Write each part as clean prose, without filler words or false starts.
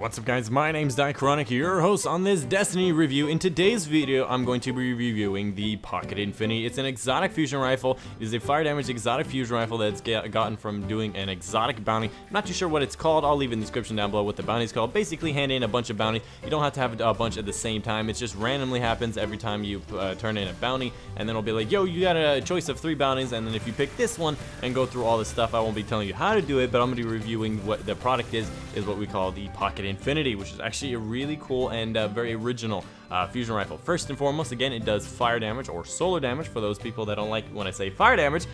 What's up guys, my name's Diachronic, your host on this Destiny review. In today's video, I'm going to be reviewing the Pocket Infinity. It's an exotic fusion rifle. It is a fire damage exotic fusion rifle that's gotten from doing an exotic bounty. I'm not too sure what it's called. I'll leave in the description down below what the bounty is called. Basically, hand in a bunch of bounties. You don't have to have a bunch at the same time. It just randomly happens every time you turn in a bounty, and then it'll be like, yo, you got a choice of 3 bounties, and then if you pick this one and go through all this stuff, I won't be telling you how to do it, but I'm going to be reviewing what the product is what we call the Pocket Infinity, which is actually a really cool and very original fusion rifle. First and foremost, again, it does fire damage or solar damage for those people that don't like when I say fire damage.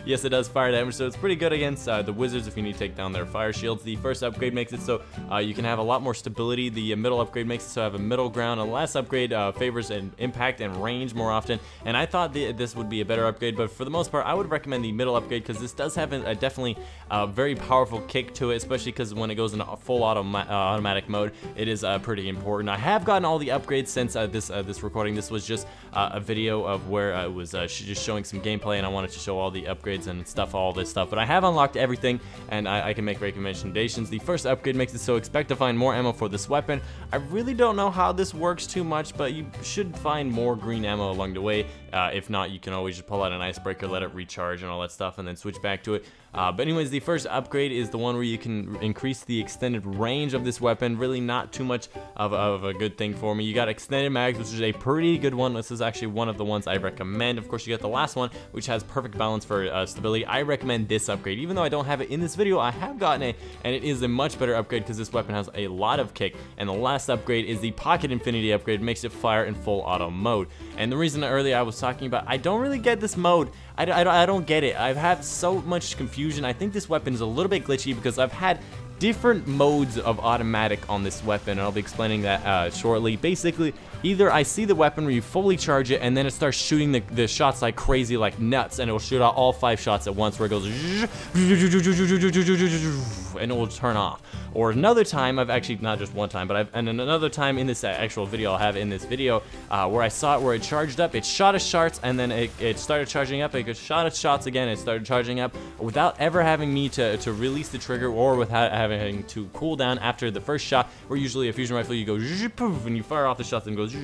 Yes, it does fire damage, so it's pretty good against the wizards if you need to take down their fire shields. The first upgrade makes it so you can have a lot more stability. The middle upgrade makes it so I have a middle ground. And the last upgrade favors an impact and range more often, and I thought this would be a better upgrade, but for the most part I would recommend the middle upgrade because this does have a definitely very powerful kick to it, especially because when it goes into full automatic mode, it is pretty important. I have gotten all the upgrades since this recording. This was just a video of where I was just showing some gameplay, and I wanted to show all the upgrades and stuff, all this stuff, but I have unlocked everything, and I can make recommendations. The first upgrade makes it so expect to find more ammo for this weapon. I really don't know how this works too much, but you should find more green ammo along the way. If not, you can always just pull out an icebreaker, let it recharge and all that stuff, and then switch back to it. But anyways, the first upgrade is the one where you can increase the extended range of this weapon. Really not too much of a good thing for me. You got extended mags, which is a pretty good one. This is actually one of the ones I recommend. Of course, you got the last one, which has perfect balance for stability. I recommend this upgrade. Even though I don't have it in this video, I have gotten it, and it is a much better upgrade because this weapon has a lot of kick. And the last upgrade is the Pocket Infinity upgrade. It makes it fire in full auto mode. And the reason earlier I was talking about, I don't really get this mode. I don't get it. I've had so much confusion. I think this weapon is a little bit glitchy because I've had different modes of automatic on this weapon, and I'll be explaining that shortly. Basically, either I see the weapon where you fully charge it and then it starts shooting the shots like crazy, like nuts, and it will shoot out all 5 shots at once where it goes and it will turn off. Or another time, I've actually, not just one time, but and another time in this actual video I'll have in this video where I saw it where it charged up, it shot its shots, and then it started charging up, it shot its shots again, it started charging up without ever having me to release the trigger, or without having to cool down after the first shot, where usually a fusion rifle you go poof, and you fire off the shots and goes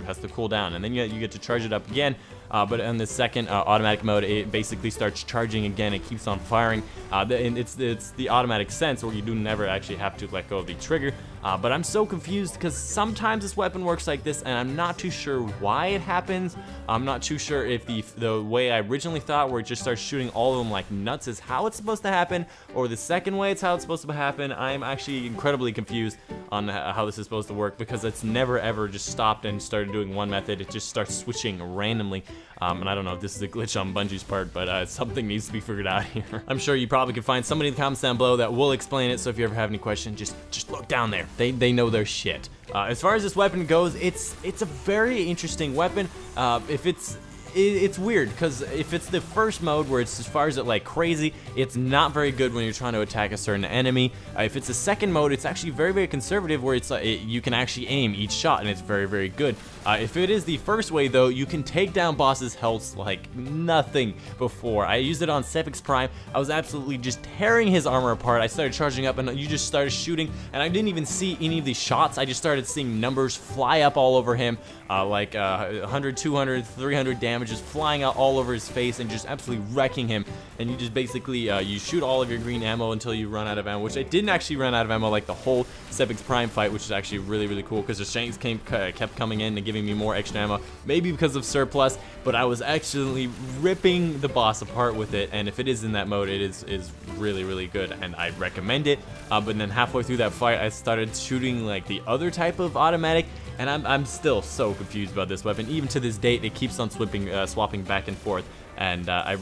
has to cool down, and then you get to charge it up again. But in the second automatic mode, it basically starts charging again. It keeps on firing. And it's the automatic sense where you do never actually have to let go of the trigger. But I'm so confused because sometimes this weapon works like this, and I'm not too sure why it happens. I'm not too sure if the way I originally thought, where it just starts shooting all of them like nuts, is how it's supposed to happen, or the second way it's how it's supposed to happen. I'm actually incredibly confused on how this is supposed to work because it's never ever just stopped and started doing one method. It just starts switching randomly. And I don't know if this is a glitch on Bungie's part, but something needs to be figured out here. I'm sure you probably can find somebody in the comments down below that will explain it, so if you ever have any questions, just look down there. They know their shit. As far as this weapon goes, it's a very interesting weapon. It's weird because if it's the first mode where it's as far as it like crazy, it's not very good when you're trying to attack a certain enemy. If it's the second mode, it's actually very conservative, where it's you can actually aim each shot, and it's very good. If it is the first way though, you can take down bosses' health like nothing before. I used it on Sepix Prime. I was absolutely just tearing his armor apart. I started charging up, and you just started shooting, and I didn't even see any of these shots. I just started seeing numbers fly up all over him, like 100, 200, 300 damage just flying out all over his face and just absolutely wrecking him. And you just basically you shoot all of your green ammo until you run out of ammo, which I didn't actually run out of ammo like the whole Sepix Prime fight, which is actually really cool because the Shanks kept coming in and giving me more extra ammo, maybe because of surplus, but I was actually ripping the boss apart with it. And if it is in that mode, it is really good, and I recommend it. But then halfway through that fight, I started shooting like the other type of automatic, and I'm still so confused about this weapon. Even to this date, it keeps on swapping back and forth, and I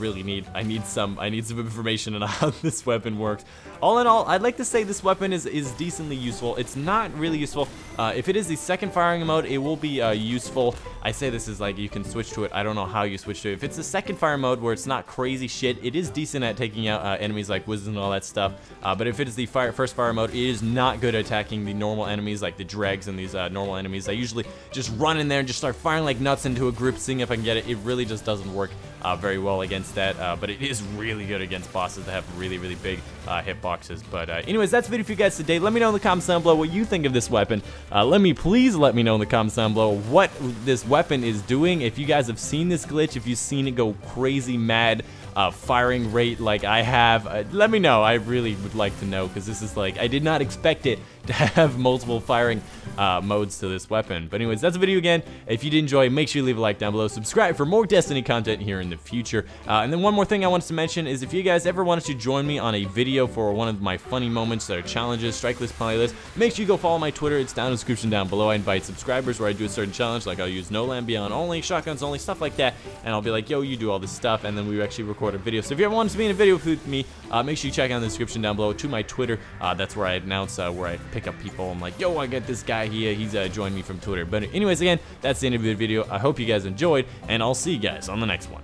need some information on how this weapon works. All in all, I'd like to say this weapon is decently useful. It's not really useful. If it is the second firing mode, it will be useful. I say this is like you can switch to it. I don't know how you switch to it. If it's the second fire mode where it's not crazy shit, it is decent at taking out enemies like wizards and all that stuff. But if it is the first fire mode, it is not good at attacking the normal enemies like the dregs and these normal enemies. I usually just run in there and just start firing like nuts into a group, seeing if I can get it. It really just doesn't work very well against that, but it is really good against bosses that have really big hitboxes. But anyways, that's the video for you guys today. Let me know in the comments down below what you think of this weapon. Please let me know in the comments down below what this weapon is doing. If you guys have seen this glitch, if you've seen it go crazy mad firing rate like I have, let me know. I really would like to know, because this is like, I did not expect it to have multiple firing modes to this weapon. But anyways, that's the video again. If you did enjoy, make sure you leave a like down below. Subscribe for more Destiny content here in the future. And then one more thing I wanted to mention is if you guys ever wanted to join me on a video for one of my funny moments that are challenges, strike list, playlist, make sure you go follow my Twitter. It's down in the description down below. I invite subscribers where I do a certain challenge, like I'll use No Land Beyond only, shotguns only, stuff like that. And I'll be like, yo, you do all this stuff, and then we actually record a video. So if you ever wanted to be in a video with me, make sure you check out in the description down below to my Twitter. That's where I announce where I pick up people. I'm like, yo, I got this guy here. He's joined me from Twitter. But anyways, again, that's the end of the video. I hope you guys enjoyed, and I'll see you guys on the next one.